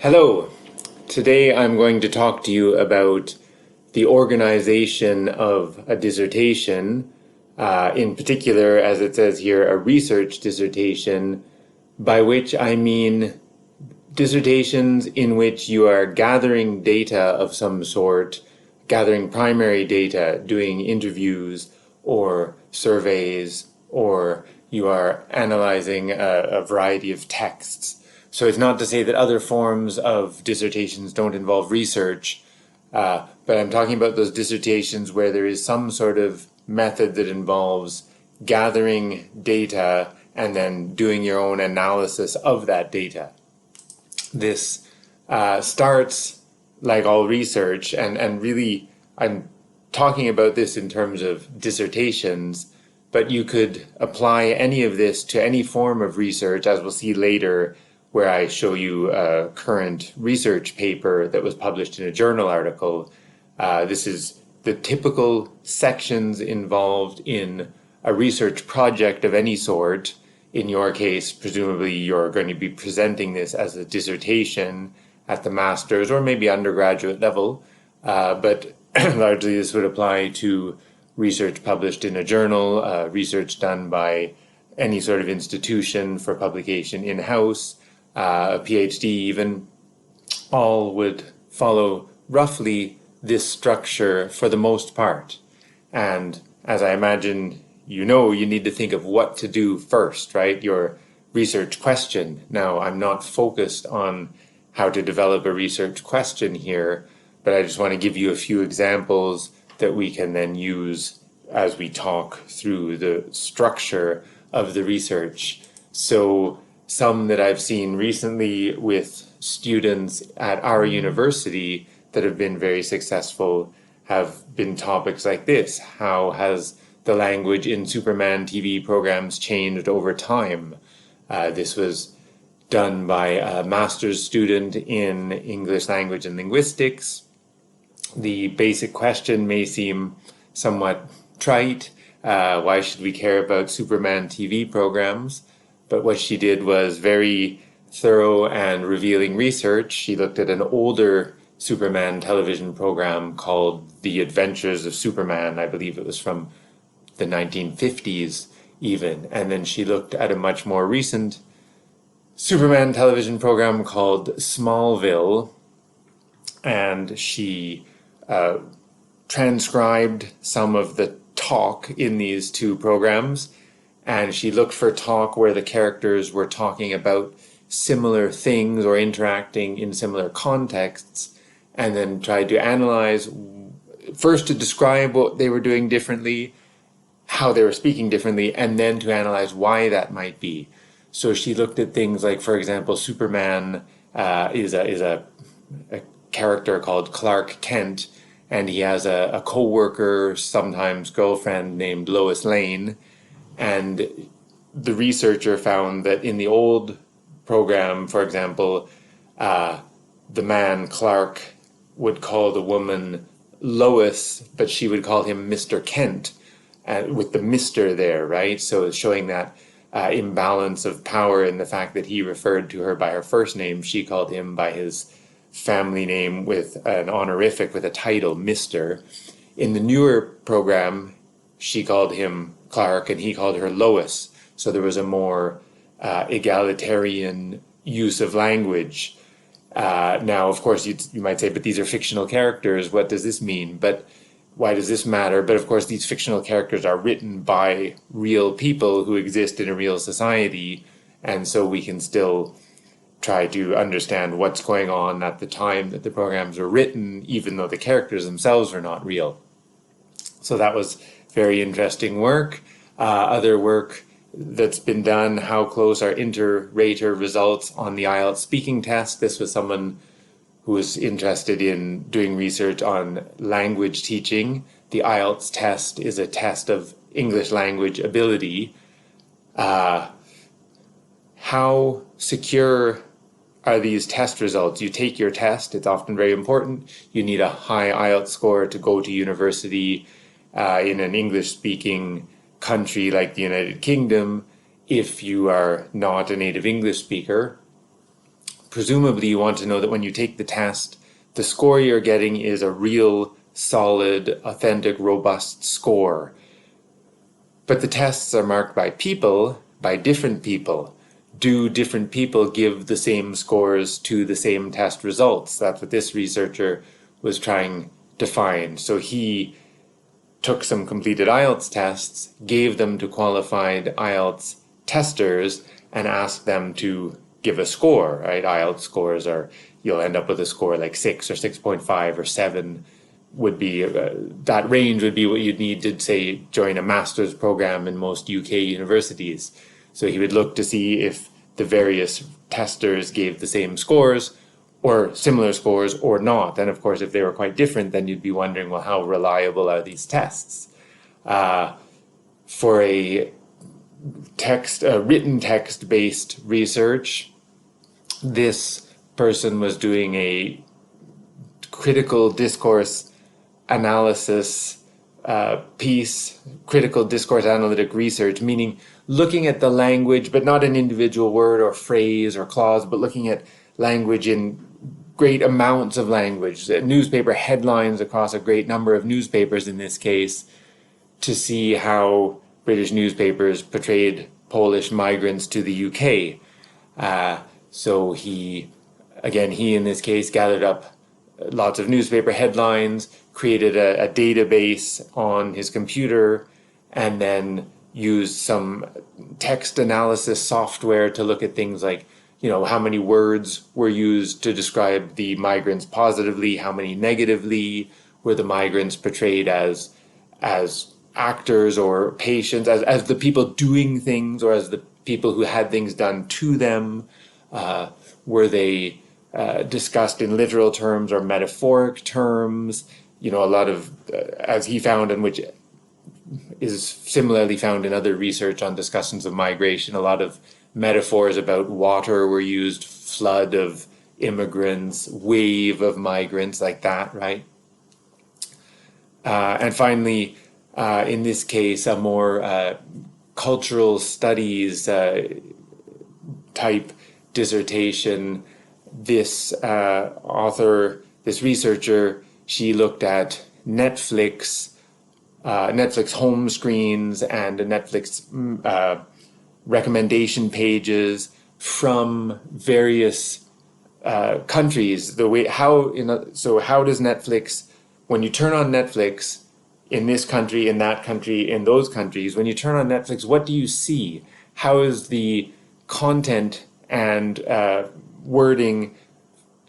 Hello. Today I'm going to talk to you about the organization of a dissertation, in particular, as it says here, a research dissertation, by which I mean dissertations in which you are gathering data of some sort, gathering primary data, doing interviews or surveys, or you are analyzing a variety of texts. So it's not to say that other forms of dissertations don't involve research, but I'm talking about those dissertations where there is some sort of method that involves gathering data and then doing your own analysis of that data. This starts, like all research, and really I'm talking about this in terms of dissertations, but you could apply any of this to any form of research, as we'll see later, where I show you a current research paper that was published in a journal article. This is the typical sections involved in a research project of any sort. In your case, presumably you're going to be presenting this as a dissertation at the master's or maybe undergraduate level, but largely this would apply to research published in a journal, research done by any sort of institution for publication in-house, a PhD even. All would follow roughly this structure for the most part. And as I imagine you know, you need to think of what to do first, right? Your research question. Now, I'm not focused on how to develop a research question here, but I just want to give you a few examples that we can then use as we talk through the structure of the research. So some that I've seen recently with students at our university that have been very successful have been topics like this. How has the language in Superman TV programs changed over time? This was done by a master's student in English language and linguistics. The basic question may seem somewhat trite. Why should we care about Superman TV programs? But what she did was very thorough and revealing research. She looked at an older Superman television program called The Adventures of Superman. I believe it was from the 1950s even. And then she looked at a much more recent Superman television program called Smallville, and she transcribed some of the talk in these two programs, and she looked for talk where the characters were talking about similar things or interacting in similar contexts, and then tried to analyze, first to describe what they were doing differently, how they were speaking differently, and then to analyze why that might be. So she looked at things like, for example, Superman is a character called Clark Kent, and he has a co-worker, sometimes girlfriend, named Lois Lane. And the researcher found that in the old program, for example, the man Clark would call the woman Lois, but she would call him Mr. Kent, with the Mr. there, right? So it's showing that imbalance of power in the fact that he referred to her by her first name. She called him by his family name with an honorific, with a title, Mr. In the newer program, she called him Clark and he called her Lois. So there was a more egalitarian use of language. Now, of course, you might say, but these are fictional characters. What does this mean? But why does this matter? But of course, these fictional characters are written by real people who exist in a real society. And so we can still try to understand what's going on at the time that the programs were written, even though the characters themselves are not real. So that was very interesting work. Other work that's been done, how close are inter-rater results on the IELTS speaking test. This was someone who was interested in doing research on language teaching. The IELTS test is a test of English language ability. How secure are these test results? You take your test, it's often very important. You need a high IELTS score to go to university in an English-speaking country like the United Kingdom. If you are not a native English speaker, presumably you want to know that when you take the test, the score you're getting is a real, solid, authentic, robust score. But the tests are marked by people, by different people. Do different people give the same scores to the same test results? That's what this researcher was trying to find. So he took some completed IELTS tests, gave them to qualified IELTS testers, and asked them to give a score, right? IELTS scores are, you'll end up with a score like 6 or 6.5 or 7 would be, that range would be what you'd need to, say, join a master's program in most UK universities. So he would look to see if the various testers gave the same scores or similar scores or not. And of course, if they were quite different, then you'd be wondering, well, how reliable are these tests? For a written text-based research, this person was doing a critical discourse analysis piece, critical discourse analytic research, meaning looking at the language, but not an individual word or phrase or clause, but looking at language in great amounts of language, newspaper headlines across a great number of newspapers in this case, to see how British newspapers portrayed Polish migrants to the UK. So he in this case gathered up lots of newspaper headlines, created a database on his computer, and then used some text analysis software to look at things like, how many words were used to describe the migrants positively, how many negatively, were the migrants portrayed as actors or patients, as the people doing things or as the people who had things done to them, were they discussed in literal terms or metaphoric terms, a lot of, as he found, and which is similarly found in other research on discussions of migration, a lot of metaphors about water were used, flood of immigrants, wave of migrants, like that, right? And finally, in this case, a more cultural studies type dissertation. This this researcher, she looked at Netflix home screens and Netflix recommendation pages from various countries. How does Netflix, when you turn on Netflix in this country, in that country, in those countries, when you turn on Netflix, what do you see? How is the content and wording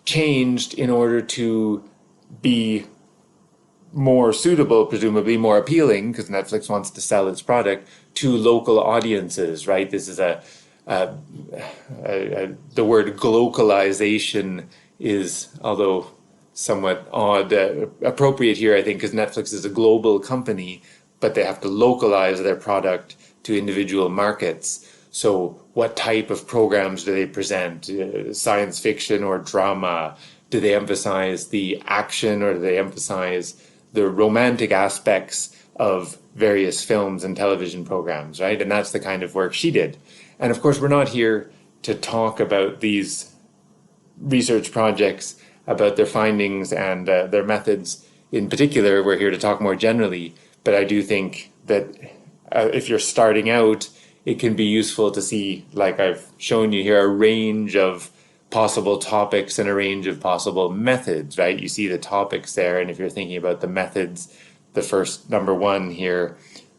changed in order to be more suitable, presumably more appealing, because Netflix wants to sell its product to local audiences, right? This is the word glocalization is, although somewhat odd, appropriate here, I think, because Netflix is a global company, but they have to localize their product to individual markets. So what type of programs do they present? Science fiction or drama? Do they emphasize the action, or do they emphasize the romantic aspects of various films and television programs, right? And that's the kind of work she did. And of course, we're not here to talk about these research projects, about their findings and their methods in particular. We're here to talk more generally. But I do think that if you're starting out, it can be useful to see, like I've shown you here, a range of possible topics and a range of possible methods, right? You see the topics there, and if you're thinking about the methods, the first, number one here,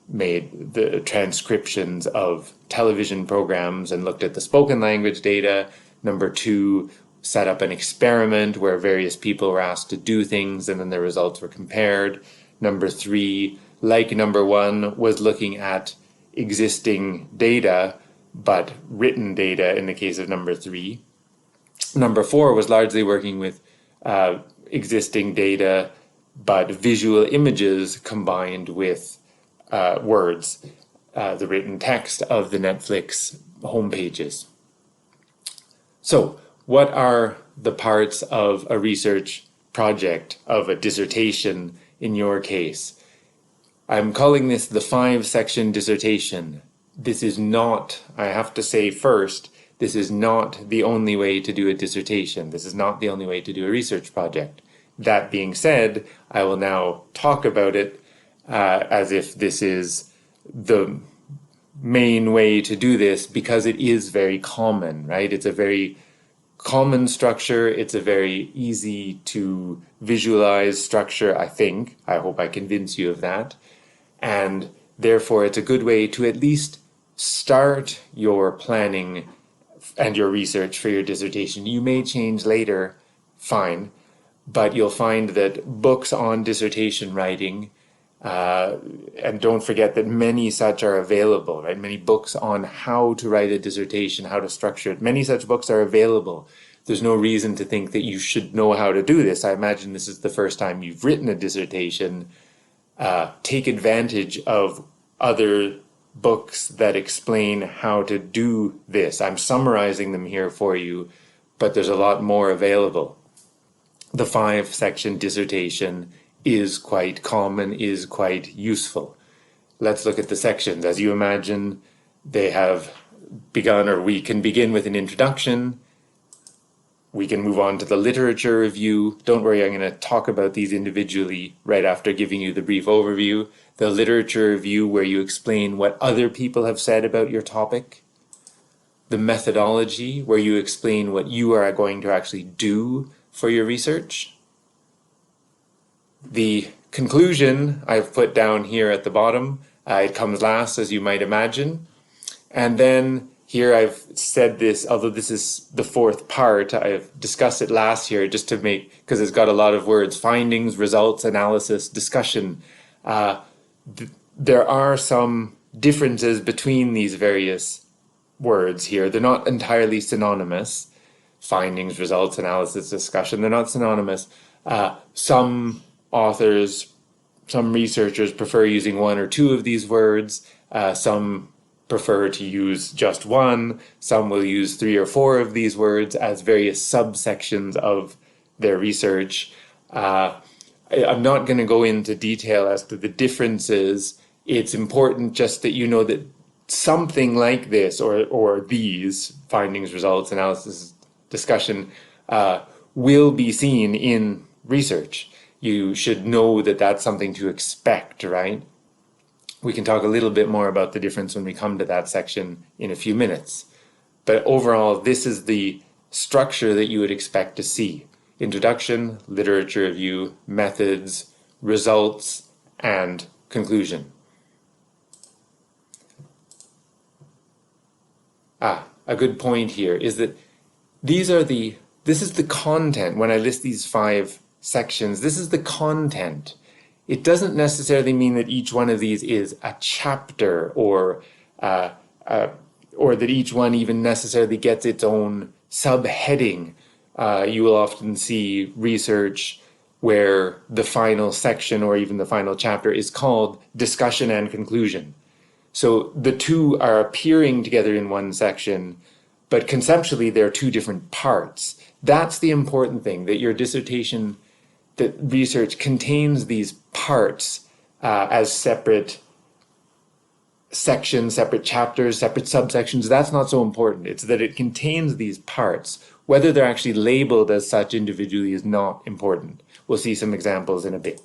made the transcriptions of television programs and looked at the spoken language data. Number two, set up an experiment where various people were asked to do things and then the results were compared. Number three, like number one, was looking at existing data, but written data in the case of number three. Number four was largely working with existing data, but visual images combined with words, the written text of the Netflix homepages. So, what are the parts of a research project, of a dissertation in your case? I'm calling this the 5-section dissertation. This is not, I have to say first, This is not the only way to do a dissertation. This is not the only way to do a research project. That being said, I will now talk about it as if this is the main way to do this, because it is very common, right? It's a very common structure. It's a very easy to visualize structure, I think. I hope I convince you of that. And therefore, it's a good way to at least start your planning and your research for your dissertation. You may change later, fine, but you'll find that books on dissertation writing, and don't forget that many such are available, right? Many books on how to write a dissertation, how to structure it. Many such books are available. There's no reason to think that you should know how to do this. I imagine this is the first time you've written a dissertation. Take advantage of other books that explain how to do this. I'm summarizing them here for you, but there's a lot more available. The 5-section dissertation is quite common, is quite useful. Let's look at the sections. As you imagine, they have begun, or we can begin with an introduction. We can move on to the literature review. Don't worry, I'm going to talk about these individually right after giving you the brief overview. The literature review, where you explain what other people have said about your topic. The methodology, where you explain what you are going to actually do for your research. The conclusion I've put down here at the bottom. It comes last, as you might imagine. And then here I've said this, although this is the 4th part, I've discussed it last year just to make, because it's got a lot of words: findings, results, analysis, discussion. There are some differences between these various words here. They're not entirely synonymous. Findings, results, analysis, discussion, they're not synonymous. Some authors, some researchers prefer using 1 or 2 of these words. Some prefer to use just 1. Some will use 3 or 4 of these words as various subsections of their research. I'm not going to go into detail as to the differences. It's important just that you know that something like this, or these findings, results, analysis, discussion, will be seen in research. You should know that that's something to expect, right? We can talk a little bit more about the difference when we come to that section in a few minutes. But overall, this is the structure that you would expect to see: introduction, literature review, methods, results, and conclusion. A good point here is that this is the content. When I list these 5 sections, this is the content. It doesn't necessarily mean that each one of these is a chapter, or that each one even necessarily gets its own subheading. You will often see research where the final section, or even the final chapter, is called discussion and conclusion. So the two are appearing together in one section, but conceptually they're 2 different parts. That's the important thing, that your dissertation, that research contains these parts as separate sections, separate chapters, separate subsections. That's not so important. It's that it contains these parts. Whether they're actually labeled as such individually is not important. We'll see some examples in a bit.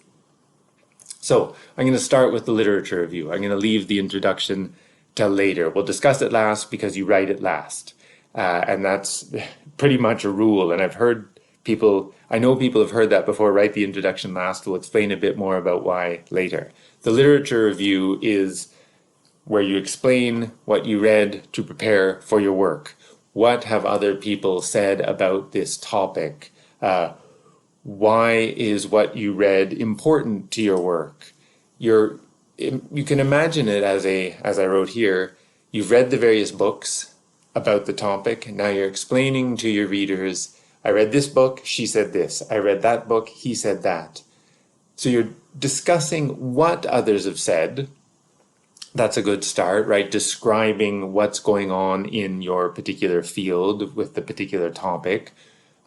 So I'm going to start with the literature review. I'm going to leave the introduction till later. We'll discuss it last because you write it last. And that's pretty much a rule. And I know people have heard that before: write the introduction last. We'll explain a bit more about why later. The literature review is where you explain what you read to prepare for your work. What have other people said about this topic? Why is what you read important to your work? You can imagine it as I wrote here. You've read the various books about the topic. Now you're explaining to your readers, I read this book, she said this. I read that book, he said that. So you're discussing what others have said. That's a good start, right? Describing what's going on in your particular field with the particular topic.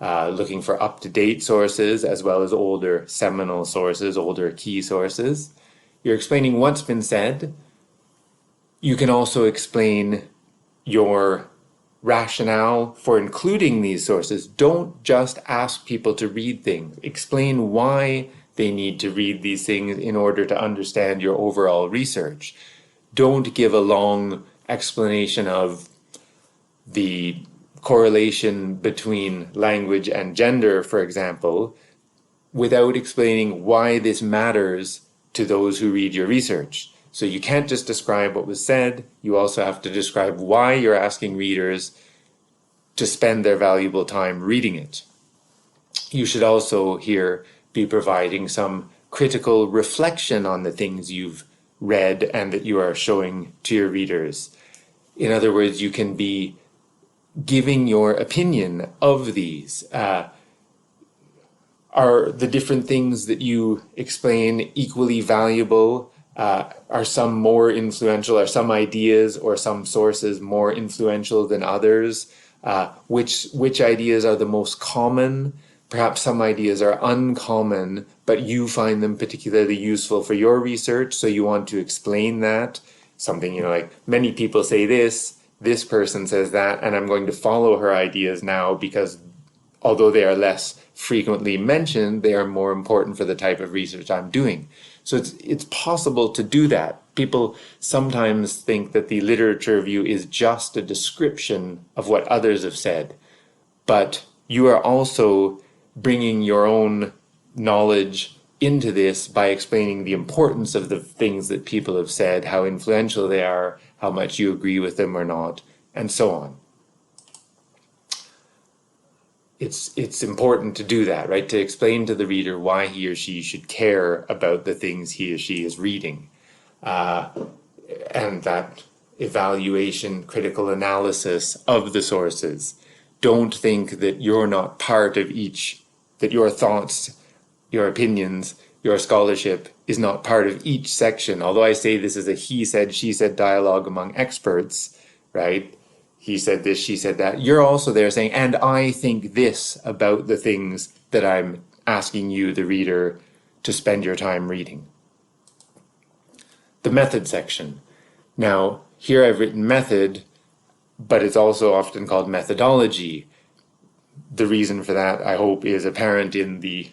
Looking for up-to-date sources as well as older seminal sources, older key sources. You're explaining what's been said. You can also explain your rationale for including these sources. Don't just ask people to read things. Explain why they need to read these things in order to understand your overall research. Don't give a long explanation of the correlation between language and gender, for example, without explaining why this matters to those who read your research. So you can't just describe what was said, you also have to describe why you're asking readers to spend their valuable time reading it. You should also here be providing some critical reflection on the things you've read and that you are showing to your readers. In other words, you can be giving your opinion of these. Are the different things that you explain equally valuable? Are some more influential? Are some ideas or some sources more influential than others? Which ideas are the most common? Perhaps some ideas are uncommon, but you find them particularly useful for your research, so you want to explain that. Something, like many people say this person says that, and I'm going to follow her ideas now because although they are less frequently mentioned, they are more important for the type of research I'm doing. So it's possible to do that. People sometimes think that the literature review is just a description of what others have said, but you are also bringing your own knowledge into this by explaining the importance of the things that people have said, how influential they are, how much you agree with them or not, and so on. It's important to do that, right? To explain to the reader why he or she should care about the things he or she is reading. And that evaluation, critical analysis of the sources. Don't think that you're not part of each, that your thoughts, your opinions, your scholarship is not part of each section. Although I say this is a he said, she said dialogue among experts, right? He said this, she said that. You're also there saying, and I think this about the things that I'm asking you, the reader, to spend your time reading. The method section. Now, here I've written method, but it's also often called methodology. The reason for that, I hope, is apparent in the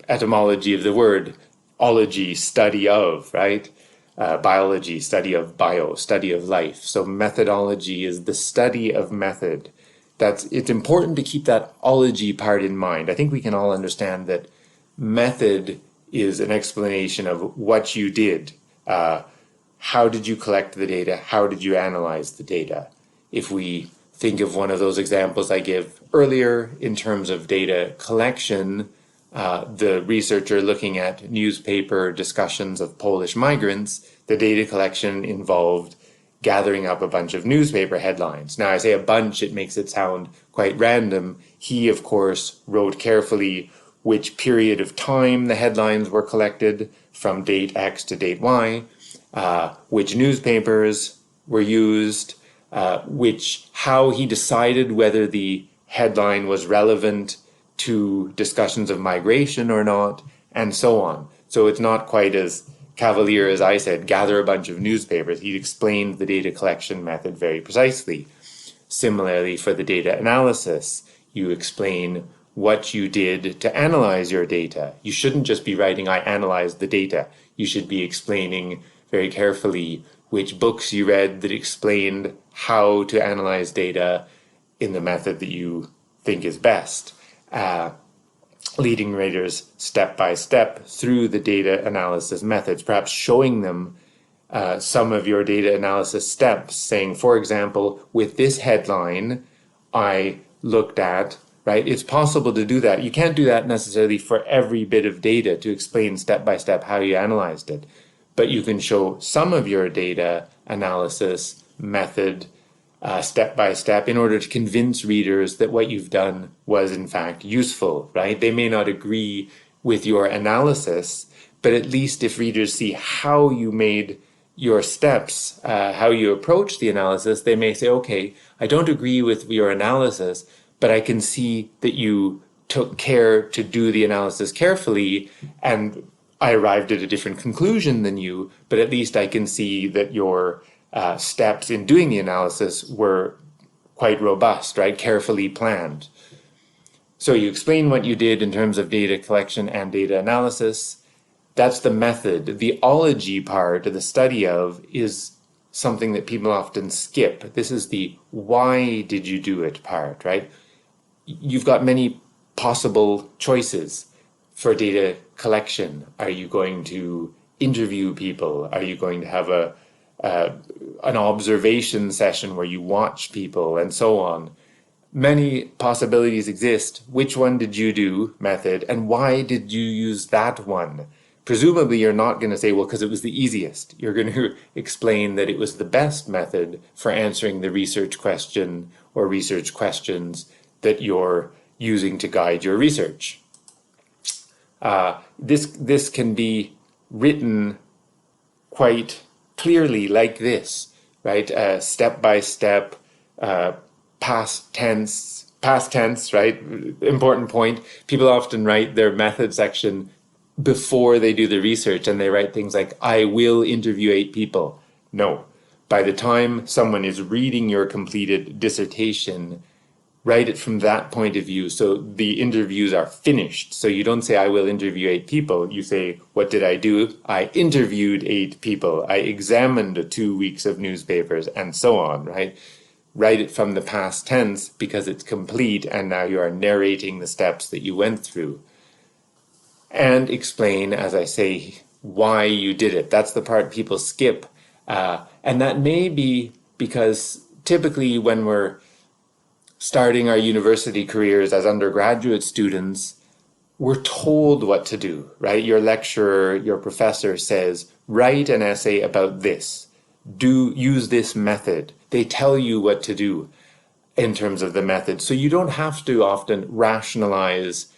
etymology of the word. Ology, study of, right? Biology, study of bio, study of life. So methodology is the study of method. It's important to keep that ology part in mind. I think we can all understand that method is an explanation of what you did. How did you collect the data? How did you analyze the data? If we think of one of those examples I gave earlier in terms of data collection, the researcher looking at newspaper discussions of Polish migrants, the data collection involved gathering up a bunch of newspaper headlines. Now, I say a bunch, it makes it sound quite random. He, of course, wrote carefully which period of time the headlines were collected from date X to date Y, which newspapers were used, how he decided whether the headline was relevant to discussions of migration or not, and so on. So it's not quite as cavalier as I said, gather a bunch of newspapers. He explained the data collection method very precisely. Similarly, for the data analysis, you explain what you did to analyze your data. You shouldn't just be writing, I analyzed the data. You should be explaining very carefully which books you read that explained how to analyze data in the method that you think is best. Leading readers step by step through the data analysis methods, perhaps showing them some of your data analysis steps, saying, for example, with this headline, I looked at, right? It's possible to do that. You can't do that necessarily for every bit of data to explain step by step how you analyzed it, but you can show some of your data analysis method step by step in order to convince readers that what you've done was in fact useful, right? They may not agree with your analysis, but at least if readers see how you made your steps, how you approach the analysis, they may say, okay, I don't agree with your analysis, but I can see that you took care to do the analysis carefully, and I arrived at a different conclusion than you, but at least I can see that your steps in doing the analysis were quite robust, right? Carefully planned. So you explain what you did in terms of data collection and data analysis. That's the method. The ology part, the study of, is something that people often skip. This is the why did you do it part, right? You've got many possible choices for data collection. Are you going to interview people? Are you going to have an observation session where you watch people and so on? Many possibilities exist. Which one did you do, method, and why did you use that one? Presumably you're not going to say, well, because it was the easiest. You're going to explain that it was the best method for answering the research question or research questions that you're using to guide your research. This can be written quite clearly like this, right? Step by step, past tense, right? Important point. People often write their method section before they do the research, and they write things like, I will interview 8 people. No. By the time someone is reading your completed dissertation, write it from that point of view. So the interviews are finished. So you don't say, I will interview 8 people. You say, what did I do? I interviewed 8 people. I examined 2 weeks of newspapers, and so on, right? Write it from the past tense because it's complete, and now you are narrating the steps that you went through. And explain, as I say, why you did it. That's the part people skip. And that may be because typically when we're starting our university careers as undergraduate students, we're told what to do, right? Your lecturer, your professor says, write an essay about this. Use this method. They tell you what to do in terms of the method. So you don't have to often rationalize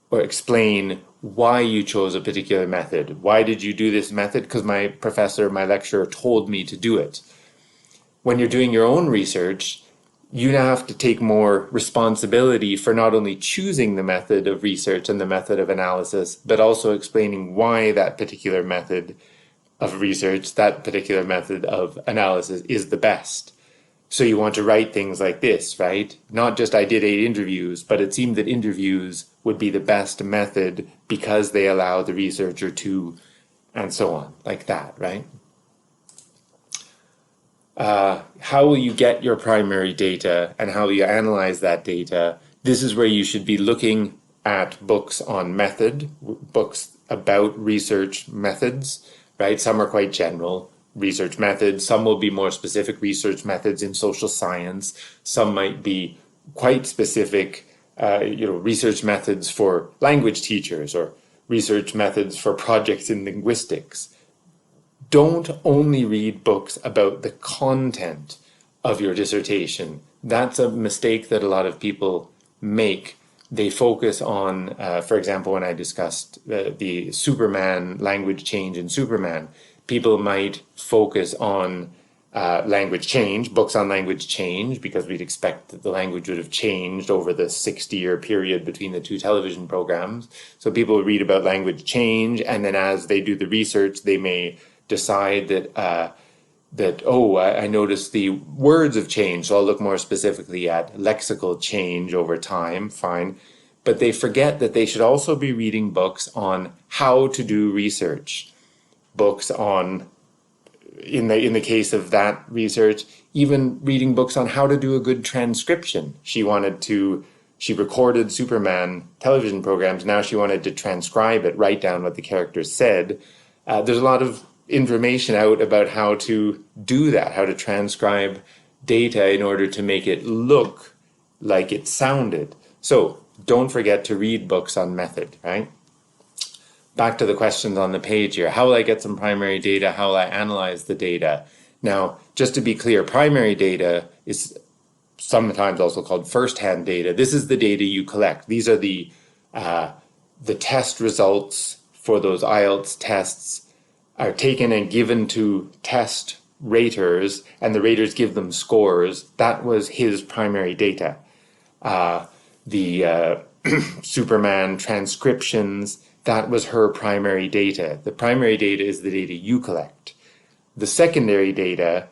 or explain why you chose a particular method. Why did you do this method? Because my professor, my lecturer told me to do it. When you're doing your own research, you now have to take more responsibility for not only choosing the method of research and the method of analysis, but also explaining why that particular method of research, that particular method of analysis is the best. So you want to write things like this, right? Not just I did 8 interviews, but it seemed that interviews would be the best method because they allow the researcher to, and so on, like that, right? How will you get your primary data and how will you analyze that data? This is where you should be looking at books on method, books about research methods, right? Some are quite general research methods. Some will be more specific research methods in social science. Some might be quite specific, research methods for language teachers or research methods for projects in linguistics. Don't only read books about the content of your dissertation. That's a mistake that a lot of people make. They focus on, for example, when I discussed the Superman language change in Superman, people might focus on language change, books on language change, because we'd expect that the language would have changed over the 60-year period between the 2 television programs. So people read about language change, and then as they do the research, they may decide that, I noticed the words have changed, so I'll look more specifically at lexical change over time, fine. But they forget that they should also be reading books on how to do research. Books on, in the case of that research, even reading books on how to do a good transcription. She recorded Superman television programs, now she wanted to transcribe it, write down what the characters said. There's a lot of information out about how to do that, how to transcribe data in order to make it look like it sounded. So don't forget to read books on method, right? Back to the questions on the page here. How will I get some primary data? How will I analyze the data? Now, just to be clear, primary data is sometimes also called first-hand data. This is the data you collect. These are the test results for those IELTS tests are taken and given to test raters, and the raters give them scores. That was his primary data. The Superman transcriptions, that was her primary data. The primary data is the data you collect. The secondary data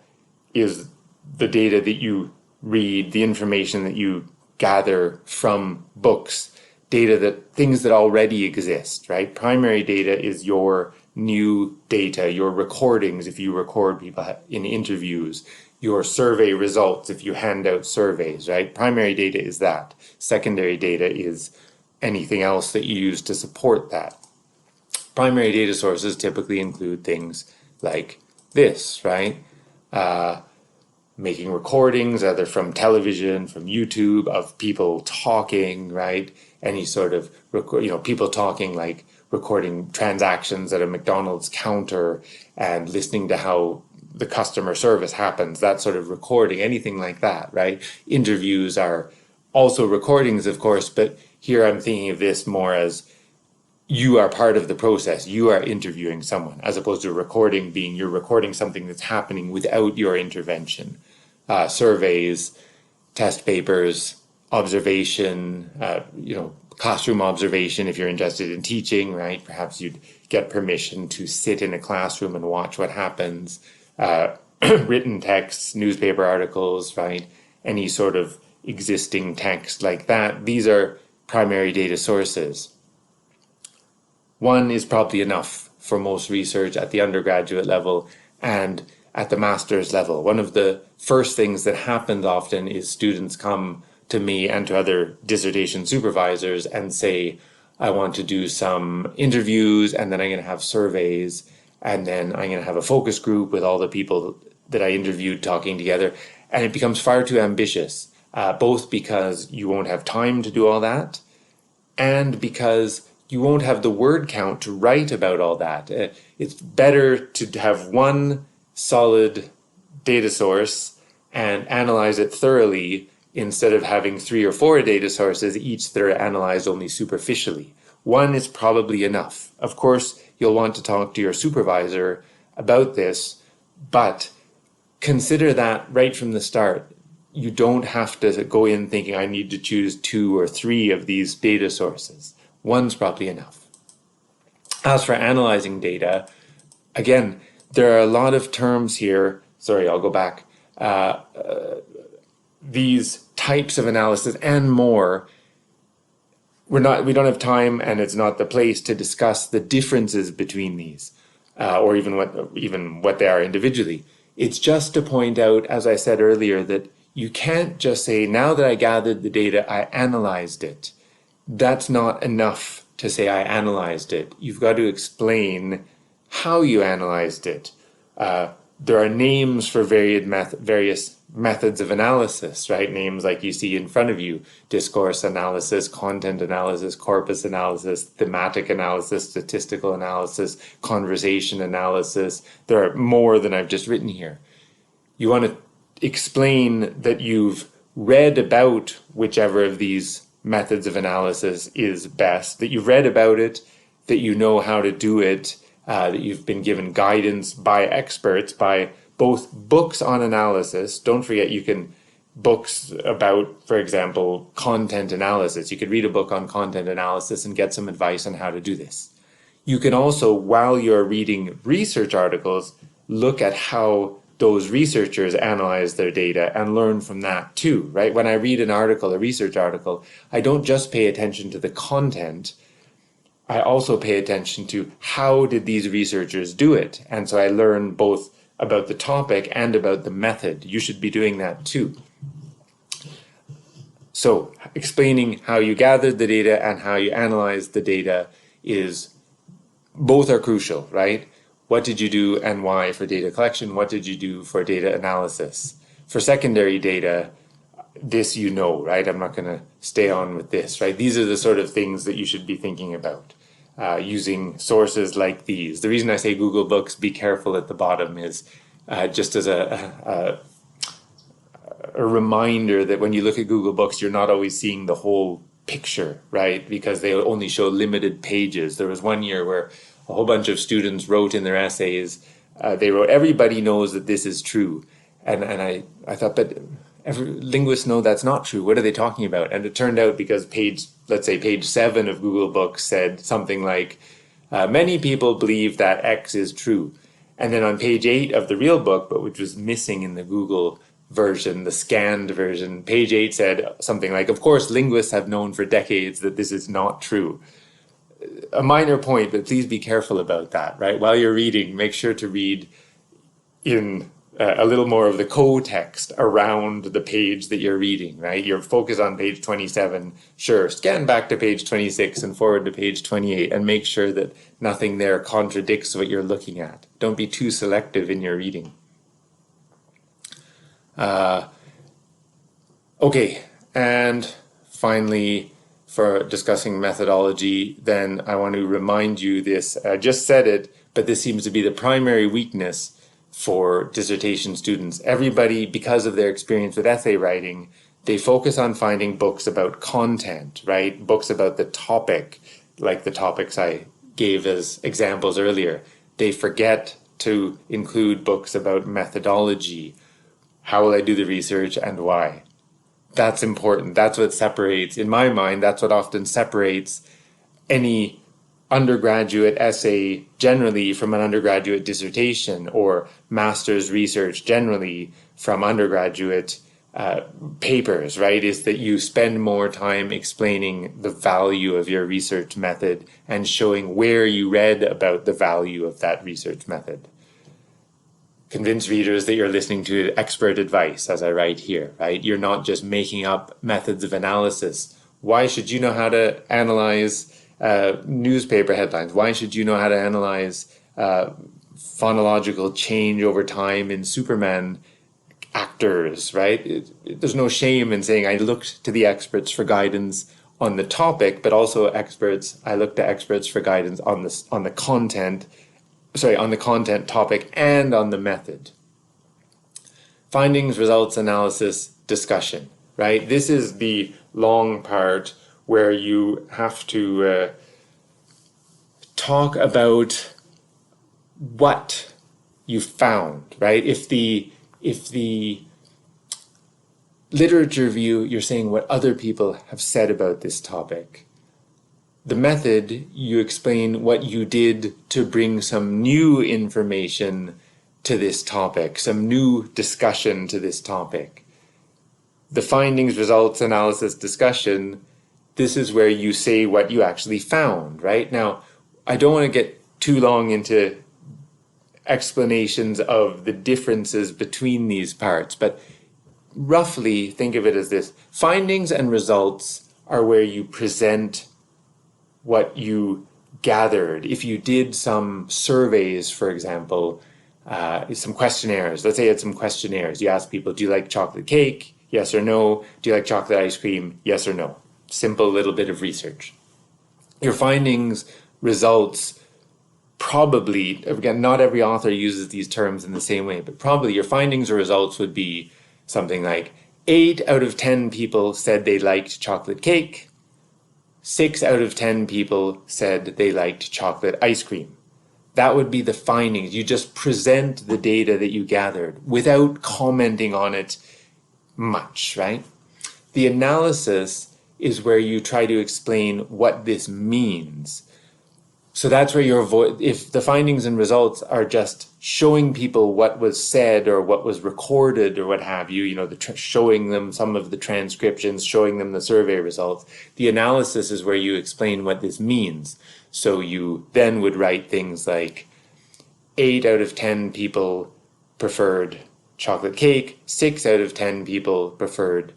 is the data that you read, the information that you gather from books, things that already exist, right? Primary data is your new data, your recordings if you record people in interviews, your survey results if you hand out surveys, right? Primary data is that. Secondary data is anything else that you use to support that. Primary data sources typically include things like this, right? Making recordings, either from television, from YouTube, of people talking, right? Any sort of, people talking, like recording transactions at a McDonald's counter and listening to how the customer service happens, that sort of recording, anything like that, right? Interviews are also recordings, of course, but here I'm thinking of this more as you are part of the process. You are interviewing someone, as opposed to recording being you're recording something that's happening without your intervention. Surveys, test papers, observation, classroom observation if you're interested in teaching, right? Perhaps you'd get permission to sit in a classroom and watch what happens. Written texts, newspaper articles, right? Any sort of existing text like that. These are primary data sources. One is probably enough for most research at the undergraduate level and at the master's level. One of the first things that happens often is students come to me and to other dissertation supervisors and say, I want to do some interviews, and then I'm going to have surveys, and then I'm going to have a focus group with all the people that I interviewed talking together. And it becomes far too ambitious, both because you won't have time to do all that, and because you won't have the word count to write about all that. It's better to have one solid data source and analyze it thoroughly instead of having 3 or 4 data sources, each that are analyzed only superficially. One is probably enough. Of course, you'll want to talk to your supervisor about this, but consider that right from the start. You don't have to go in thinking I need to choose 2 or 3 of these data sources. One's probably enough. As for analyzing data, again, there are a lot of terms here. Sorry, I'll go back. These types of analysis and more, we don't have time, and it's not the place to discuss the differences between these, or even what they are individually. It's just to point out, as I said earlier, that you can't just say, now that I gathered the data, I analyzed it. That's not enough to say I analyzed it. You've got to explain how you analyzed it. There are names for various methods of analysis, right? Names like you see in front of you: discourse analysis, content analysis, corpus analysis, thematic analysis, statistical analysis, conversation analysis. There are more than I've just written here. You want to explain that you've read about whichever of these methods of analysis is best, that you've read about it, that you know how to do it, that you've been given guidance by experts, by both books on analysis. Don't forget, books about, for example, content analysis. You could read a book on content analysis and get some advice on how to do this. You can also, while you're reading research articles, look at how those researchers analyze their data and learn from that too, right? When I read an article, a research article, I don't just pay attention to the content, I also pay attention to how did these researchers do it. And so I learn both about the topic and about the method. You should be doing that too. So explaining how you gathered the data and how you analyzed the data both are crucial, right? What did you do and why for data collection? What did you do for data analysis? For secondary data, this right? I'm not going to stay on with this, right? These are the sort of things that you should be thinking about, using sources like these. The reason I say Google Books, be careful at the bottom, is just as a reminder that when you look at Google Books, you're not always seeing the whole picture, right? Because they only show limited pages. There was one year where a whole bunch of students wrote in their essays, they wrote, everybody knows that this is true. And I thought, but linguists know that's not true. What are they talking about? And it turned out because let's say page 7 of Google Books said something like, many people believe that X is true. And then on page 8 of the real book, but which was missing in the Google version, the scanned version. Page 8 said something like, of course, linguists have known for decades that this is not true. A minor point, but please be careful about that, right? While you're reading, make sure to read in a little more of the co-text around the page that you're reading, right? You're focused on page 27. Sure, scan back to page 26 and forward to page 28 and make sure that nothing there contradicts what you're looking at. Don't be too selective in your reading. Okay, and finally, for discussing methodology, then I want to remind you this. I just said it, but this seems to be the primary weakness for dissertation students. Everybody, because of their experience with essay writing, they focus on finding books about content, right? Books about the topic, like the topics I gave as examples earlier. They forget to include books about methodology. How will I do the research and why? That's important. That's what separates, in my mind, that's what often separates any undergraduate essay generally from an undergraduate dissertation, or master's research generally from undergraduate papers, right? Is that you spend more time explaining the value of your research method and showing where you read about the value of that research method. Convince readers that you're listening to expert advice, as I write here, right? You're not just making up methods of analysis. Why should you know how to analyze newspaper headlines? Why should you know how to analyze phonological change over time in Superman actors, right? There's no shame in saying I looked to the experts for guidance on the topic, but also I looked to experts for guidance on the content topic and on the method. Findings, results, analysis, discussion, right? This is the long part where you have to talk about what you found, right? If the literature review, you're saying what other people have said about this topic. The method, you explain what you did to bring some new information to this topic, some new discussion to this topic. The findings, results, analysis, discussion, this is where you say what you actually found, right? Now, I don't want to get too long into explanations of the differences between these parts, but roughly think of it as this. Findings and results are where you present what you gathered. If you did some surveys, for example, some questionnaires, let's say it's some questionnaires. You ask people, do you like chocolate cake? Yes or no. Do you like chocolate ice cream? Yes or no. Simple little bit of research. Your findings, results, probably, again, not every author uses these terms in the same way, but probably your findings or results would be something like 8 out of 10 people said they liked chocolate cake. 6 out of 10 people said they liked chocolate ice cream. That would be the findings. You just present the data that you gathered without commenting on it much, right? The analysis is where you try to explain what this means. So that's where if the findings and results are just showing people what was said or what was recorded or what have you, showing them some of the transcriptions, showing them the survey results. The analysis is where you explain what this means. So you then would write things like 8 out of 10 people preferred chocolate cake, 6 out of 10 people preferred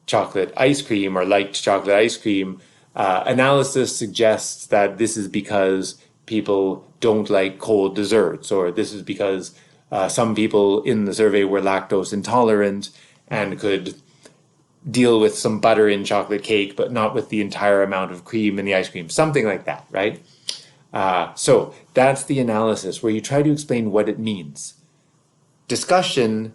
chocolate ice cream or liked chocolate ice cream. Analysis suggests that this is because people don't like cold desserts, or this is because some people in the survey were lactose intolerant and could deal with some butter in chocolate cake, but not with the entire amount of cream in the ice cream, something like that, right? So that's the analysis where you try to explain what it means. Discussion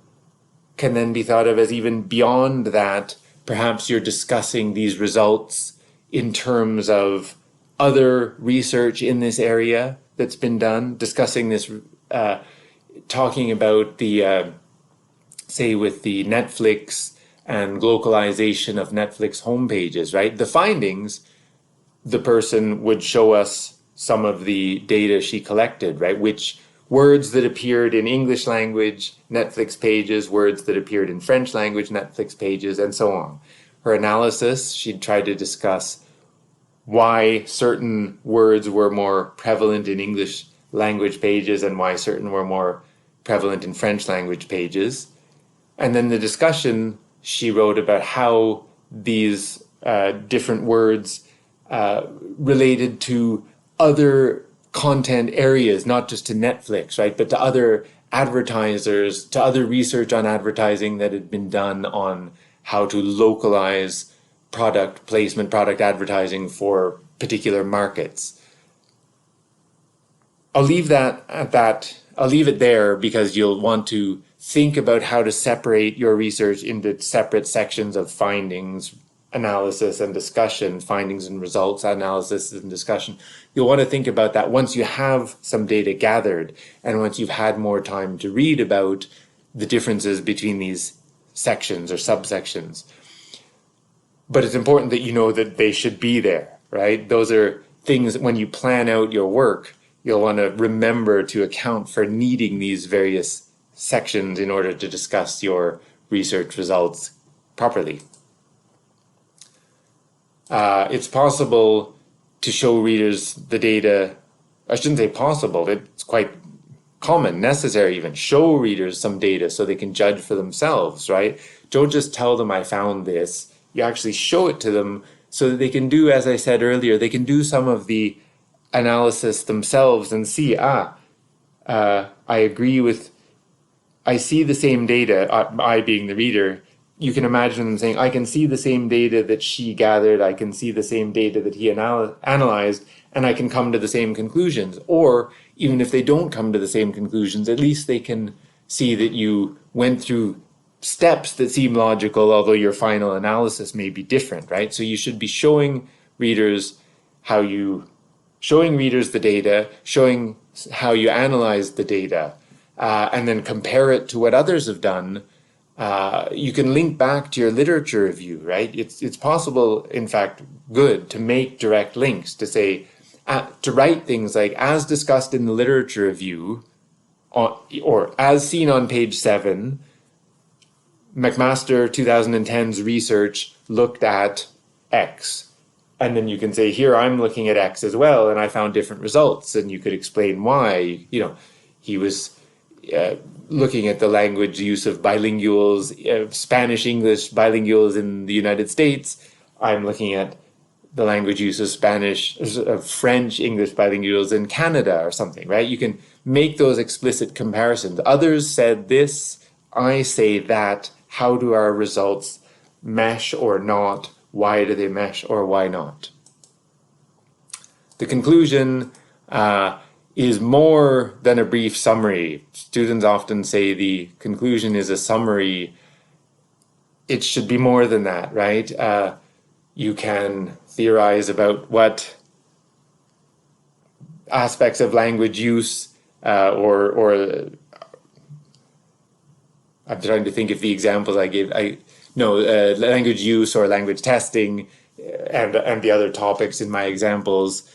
can then be thought of as even beyond that. Perhaps you're discussing these results in terms of other research in this area that's been done, discussing this, talking about the, say with the Netflix and localization of Netflix homepages, right? The findings, the person would show us some of the data she collected, right? Which words that appeared in English language Netflix pages, words that appeared in French language Netflix pages, and so on. Her analysis, she tried to discuss why certain words were more prevalent in English language pages and why certain were more prevalent in French language pages. And then the discussion, she wrote about how these different words related to other content areas, not just to Netflix, right, but to other advertisers, to other research on advertising that had been done on how to localize product placement, product advertising for particular markets. I'll leave that at that. I'll leave it there because you'll want to think about how to separate your research into separate sections of findings, analysis and discussion, findings and results, analysis and discussion. You'll want to think about that once you have some data gathered and once you've had more time to read about the differences between these sections or subsections. But it's important that you know that they should be there, right? Those are things that when you plan out your work, you'll want to remember to account for needing these various sections in order to discuss your research results properly. It's possible to show readers the data. I shouldn't say possible, it's quite common, necessary even. Show readers some data so they can judge for themselves, right? Don't just tell them I found this. You actually show it to them so that they can do, as I said earlier, they can do some of the analysis themselves and see, I agree with, I see the same data, I being the reader. You can imagine them saying, I can see the same data that she gathered, I can see the same data that he analyzed, and I can come to the same conclusions. Or even if they don't come to the same conclusions, at least they can see that you went through steps that seem logical, although your final analysis may be different, right? So you should be showing readers the data, showing how you analyze the data, and then compare it to what others have done. You can link back to your literature review, right? It's possible, in fact, good to make direct links, to say, to write things like, as discussed in the literature review, or as seen on page 7, McMaster 2010's research looked at X. And then you can say, here I'm looking at X as well, and I found different results. And you could explain why. He was looking at the language use of bilinguals, Spanish-English bilinguals in the United States. I'm looking at the language use of French-English bilinguals in Canada or something, right? You can make those explicit comparisons. Others said this, I say that. How do our results mesh or not? Why do they mesh or why not? The conclusion is more than a brief summary. Students often say the conclusion is a summary. It should be more than that, right? You can theorize about what aspects of language use or I'm trying to think if the examples I gave, language use or language testing and the other topics in my examples,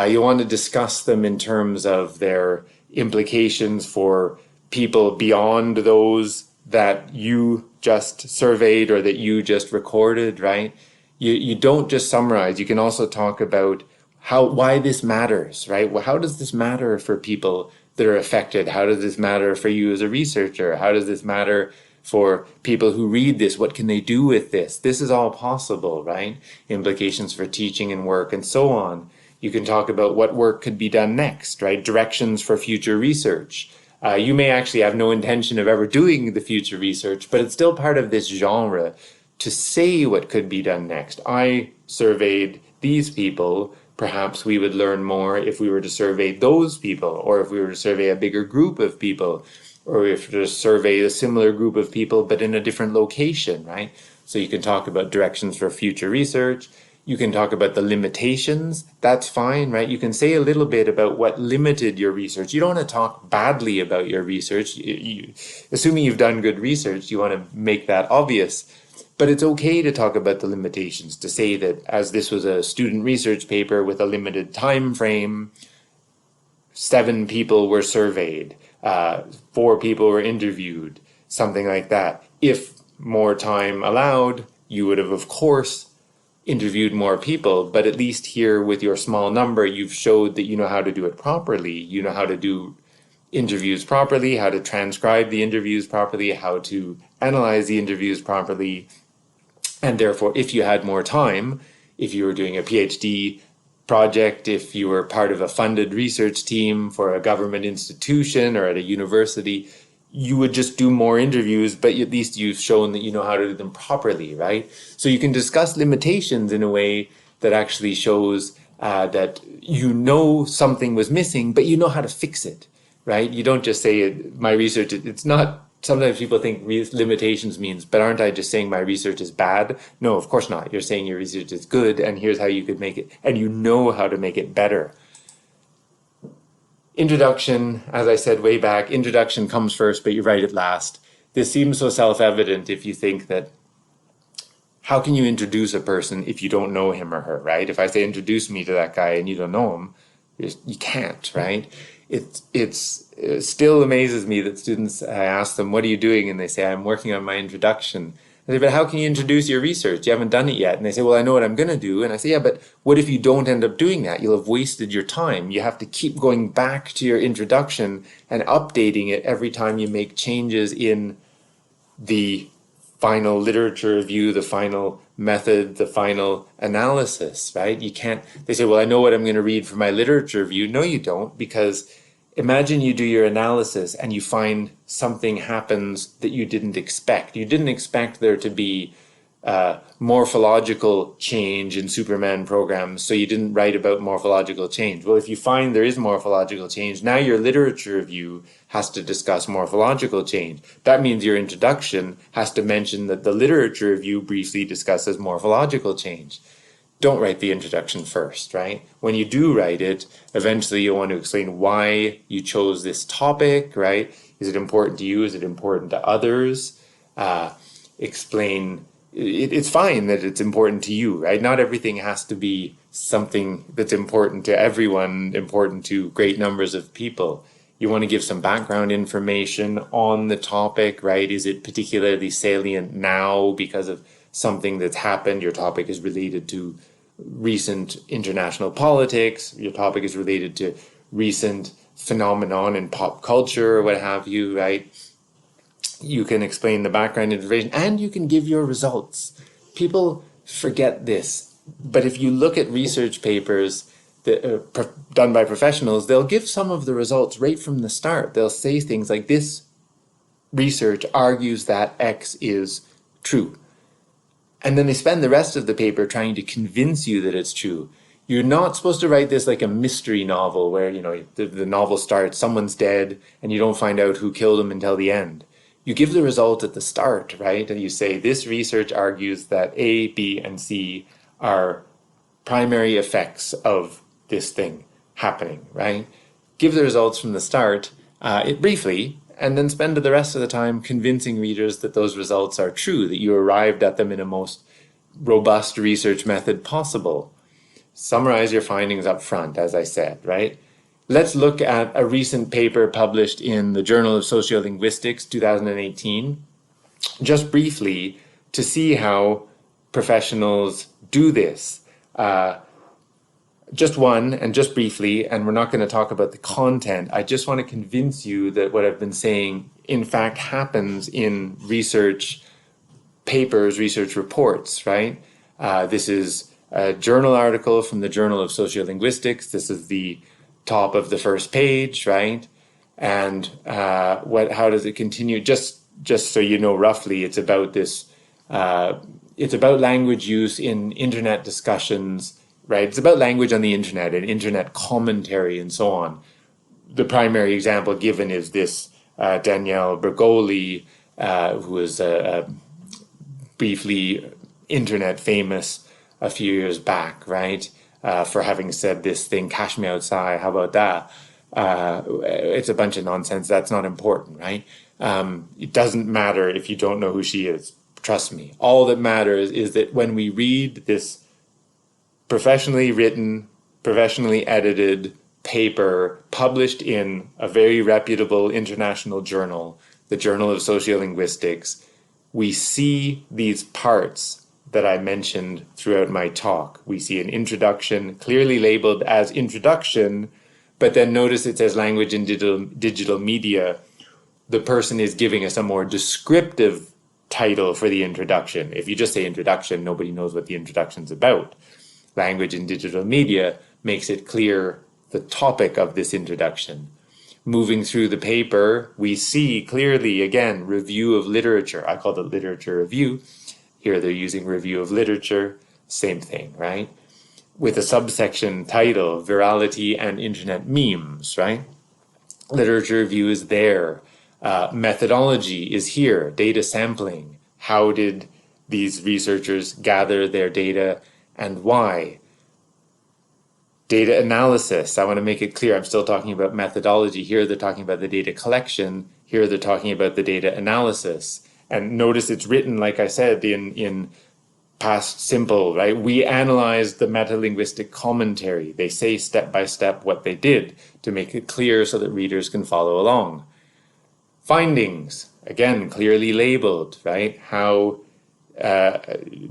you want to discuss them in terms of their implications for people beyond those that you just surveyed or that you just recorded, right? You don't just summarize. You can also talk about why this matters, right? Well, how does this matter for people that are affected? How does this matter for you as a researcher? How does this matter for people who read this? What can they do with this? This is all possible, right? Implications for teaching and work and so on. You can talk about what work could be done next, right? Directions for future research. You may actually have no intention of ever doing the future research, but it's still part of this genre to say what could be done next. I surveyed these people. Perhaps we would learn more if we were to survey those people, or if we were to survey a bigger group of people, or if we were to survey a similar group of people but in a different location, right? So you can talk about directions for future research. You can talk about the limitations. That's fine, right? You can say a little bit about what limited your research. You don't want to talk badly about your research. Assuming you've done good research, you want to make that obvious. But it's okay to talk about the limitations, to say that as this was a student research paper with a limited time frame, 7 people were surveyed, 4 people were interviewed, something like that. If more time allowed, you would have, of course, interviewed more people, but at least here with your small number, you've showed that you know how to do it properly. You know how to do interviews properly, how to transcribe the interviews properly, how to analyze the interviews properly. And therefore, if you had more time, if you were doing a PhD project, if you were part of a funded research team for a government institution or at a university, you would just do more interviews, but at least you've shown that you know how to do them properly, right? So you can discuss limitations in a way that actually shows that you know something was missing, but you know how to fix it, right? You don't just say, my research, it's not, sometimes people think limitations means, but aren't I just saying my research is bad? No, of course not. You're saying your research is good, and here's how you could make it, and you know how to make it better. Introduction, as I said way back, introduction comes first, but you write it last. This seems so self-evident if you think that, how can you introduce a person if you don't know him or her, right? If I say, introduce me to that guy and you don't know him, you can't, right? It still amazes me that students, I ask them, what are you doing? And they say, I'm working on my introduction. I say, but how can you introduce your research? You haven't done it yet. And they say, well, I know what I'm going to do. And I say, yeah, but what if you don't end up doing that? You'll have wasted your time. You have to keep going back to your introduction and updating it every time you make changes in the final literature review, the final method, the final analysis, right? You can't, they say, well, I know what I'm going to read for my literature review. No, you don't, because imagine you do your analysis and you find something happens that you didn't expect. You didn't expect there to be morphological change in Superman programs, so you didn't write about morphological change. Well, if you find there is morphological change, now your literature review has to discuss morphological change. That means your introduction has to mention that the literature review briefly discusses morphological change. Don't write the introduction first, right? When you do write it, eventually you'll want to explain why you chose this topic, right? Is it important to you? Is it important to others? Explain. It's fine that it's important to you, right? Not everything has to be something that's important to everyone, important to great numbers of people. You want to give some background information on the topic, right? Is it particularly salient now because of something that's happened? Your topic is related to recent international politics. Your topic is related to recent phenomenon in pop culture or what have you, right? You can explain the background information and you can give your results. People forget this, but if you look at research papers that are done by professionals, they'll give some of the results right from the start. They'll say things like, this research argues that X is true. And then they spend the rest of the paper trying to convince you that it's true. You're not supposed to write this like a mystery novel where, you know, the novel starts, someone's dead, and you don't find out who killed him until the end. You give the result at the start, right? And you say, this research argues that A, B, and C are primary effects of this thing happening, right? Give the results from the start, briefly, and then spend the rest of the time convincing readers that those results are true, that you arrived at them in a most robust research method possible. Summarize your findings up front, as I said, right? Let's look at a recent paper published in the Journal of Sociolinguistics, 2018, just briefly to see how professionals do this. Just one, and just briefly, and we're not going to talk about the content. I just want to convince you that what I've been saying, in fact, happens in research papers, research reports, right? This is a journal article from the Journal of Sociolinguistics. This is the top of the first page, right? And how does it continue? Just so you know roughly, it's about this. It's about language use in internet discussions, right? It's about language on the internet and internet commentary and so on. The primary example given is this Danielle Bergoli, who was briefly internet famous a few years back, right? For having said this thing, cash me outside, how about that? It's a bunch of nonsense. That's not important, right? It doesn't matter if you don't know who she is. Trust me. All that matters is that when we read this professionally written, professionally edited, paper published in a very reputable international journal, the Journal of Sociolinguistics, we see these parts that I mentioned throughout my talk. We see an introduction clearly labeled as introduction, but then notice it says language and digital media. The person is giving us a more descriptive title for the introduction. If you just say introduction, nobody knows what the introduction's about. Language and digital media makes it clear the topic of this introduction. Moving through the paper, we see clearly, again, review of literature. I call it literature review. Here they're using review of literature. Same thing, right? With a subsection title, virality and internet memes, right? Literature review is there. Methodology is here. Data sampling. How did these researchers gather their data and why? Data analysis. I want to make it clear. I'm still talking about methodology. Here they're talking about the data collection. Here they're talking about the data analysis. And notice it's written, like I said, in past simple, right? We analyzed the metalinguistic commentary. They say step by step what they did to make it clear so that readers can follow along. Findings, again, clearly labeled, right? How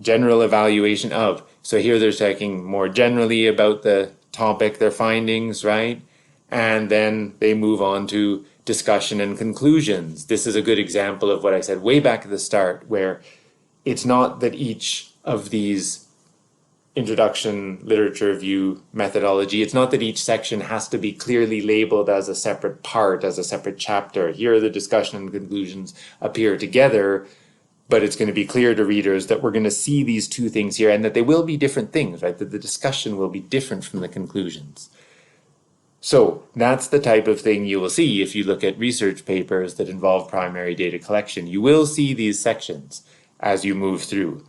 general evaluation of. So here they're talking more generally about the topic, their findings, right? And then they move on to discussion and conclusions. This is a good example of what I said way back at the start, where it's not that each of these introduction, literature review, methodology, it's not that each section has to be clearly labeled as a separate part, as a separate chapter. Here the discussion and conclusions appear together, but it's going to be clear to readers that we're going to see these two things here and that they will be different things, right? That the discussion will be different from the conclusions. So that's the type of thing you will see if you look at research papers that involve primary data collection. You will see these sections as you move through.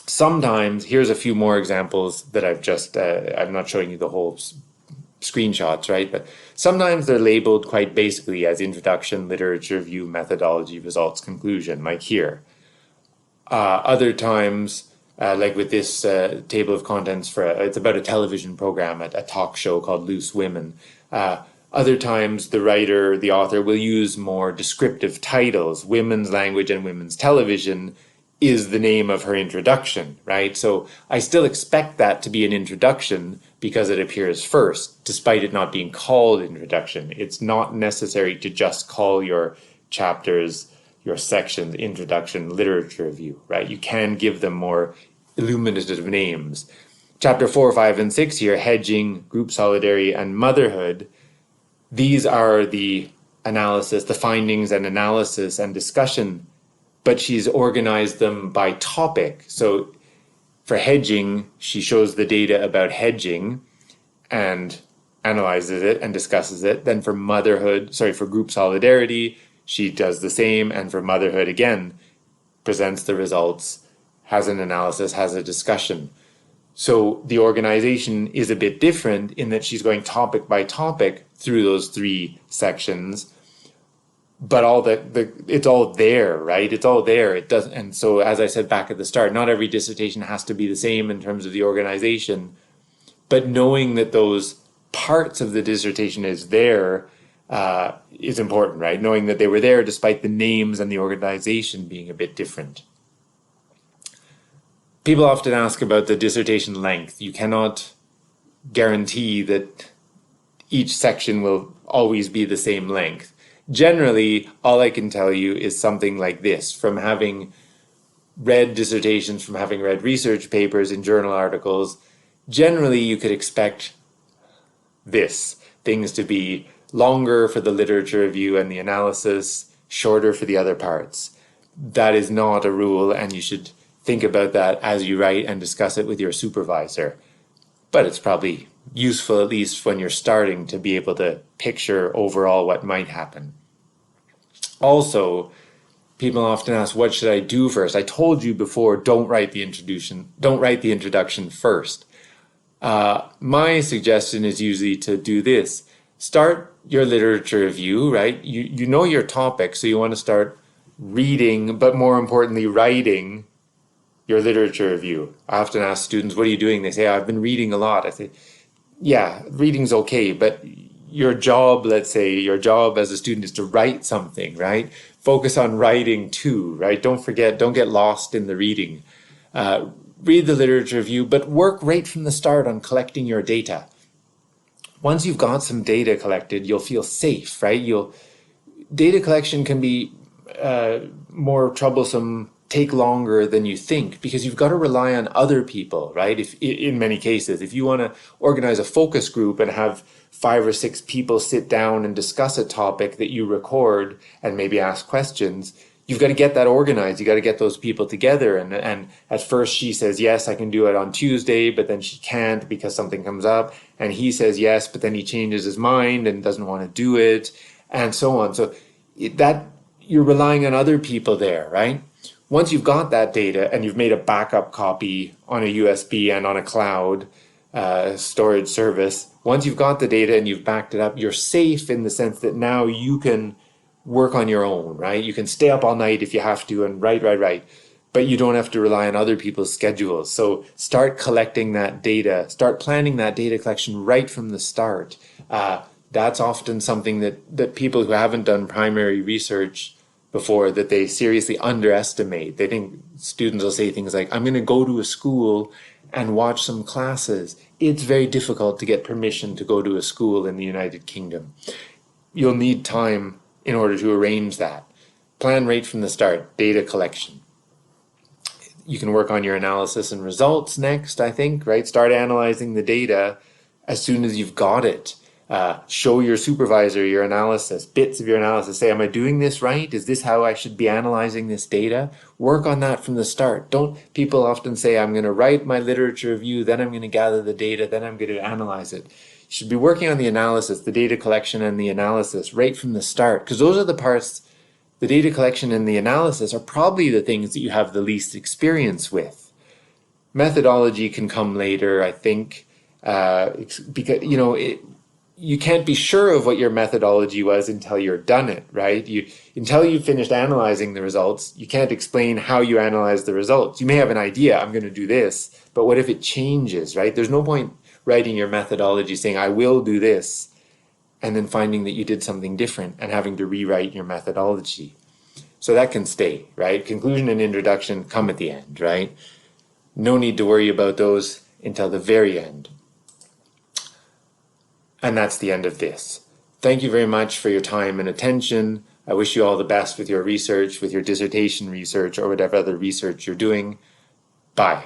Sometimes, here's a few more examples that I'm not showing you the whole screenshots, right? But sometimes they're labeled quite basically as introduction, literature review, methodology, results, conclusion, like here. Other times, like with this table of contents it's about a television program, a talk show called Loose Women. Other times the writer, the author will use more descriptive titles. Women's Language and Women's Television is the name of her introduction, right? So I still expect that to be an introduction because it appears first, despite it not being called introduction. It's not necessary to just call your chapters, your sections, introduction, literature review, right? You can give them more illuminative names. Chapter 4, 5, and 6 here, hedging, group solidarity, and motherhood. These are the analysis, the findings and analysis and discussion, but she's organized them by topic. So for hedging, she shows the data about hedging and analyzes it and discusses it. Then for group solidarity, she does the same. And for motherhood, again, presents the results, has an analysis, has a discussion. So the organization is a bit different in that she's going topic by topic through those three sections, but it's all there, right? It's all there. It doesn't, and so as I said back at the start, not every dissertation has to be the same in terms of the organization, but knowing that those parts of the dissertation is there is important, right? Knowing that they were there despite the names and the organization being a bit different. People often ask about the dissertation length. You cannot guarantee that each section will always be the same length. Generally, all I can tell you is something like this. From having read dissertations, from having read research papers in journal articles, generally you could expect things to be longer for the literature review and the analysis, shorter for the other parts. That is not a rule, and you should think about that as you write and discuss it with your supervisor. But it's probably useful, at least when you're starting, to be able to picture overall what might happen. Also, people often ask, what should I do first? I told you before, don't write the introduction first. My suggestion is usually to do this. Start your literature review, right? You know your topic, so you want to start reading, but more importantly, writing your literature review. I often ask students, what are you doing? They say, I've been reading a lot. I say, yeah, reading's okay, but your job, let's say, your job as a student is to write something, right? Focus on writing too, right? Don't forget, don't get lost in the reading. Read the literature review, but work right from the start on collecting your data. Once you've got some data collected, you'll feel safe, right? Data collection can be more troublesome, take longer than you think, because you've got to rely on other people, right? If in many cases, if you want to organize a focus group and have 5 or 6 people sit down and discuss a topic that you record and maybe ask questions, you've got to get that organized. You got to get those people together. And at first she says, yes, I can do it on Tuesday, but then she can't because something comes up. And he says yes, but then he changes his mind and doesn't want to do it, and so on. So that you're relying on other people there, right? Once you've got that data and you've made a backup copy on a USB and on a cloud storage service, once you've got the data and you've backed it up, you're safe in the sense that now you can work on your own, right? You can stay up all night if you have to and write, but you don't have to rely on other people's schedules. So start collecting that data, start planning that data collection right from the start. That's often something that people who haven't done primary research before, that they seriously underestimate. They think students will say things like, I'm going to go to a school and watch some classes. It's very difficult to get permission to go to a school in the United Kingdom. You'll need time in order to arrange that. Plan right from the start, data collection. You can work on your analysis and results next, I think, right? Start analyzing the data as soon as you've got it. Show your supervisor your analysis, bits of your analysis. Say, am I doing this right? Is this how I should be analyzing this data? Work on that from the start. People often say, I'm going to write my literature review, then I'm going to gather the data, then I'm going to analyze it. You should be working on the analysis, the data collection and the analysis right from the start, because those are the parts, the data collection and the analysis are probably the things that you have the least experience with. Methodology can come later, I think, because, you can't be sure of what your methodology was until you're done it, right? Until you've finished analyzing the results, you can't explain how you analyze the results. You may have an idea, I'm going to do this, but what if it changes, right? There's no point writing your methodology saying, I will do this, and then finding that you did something different and having to rewrite your methodology. So that can stay, right? Conclusion and introduction come at the end, right? No need to worry about those until the very end. And that's the end of this. Thank you very much for your time and attention. I wish you all the best with your research, with your dissertation research, or whatever other research you're doing. Bye.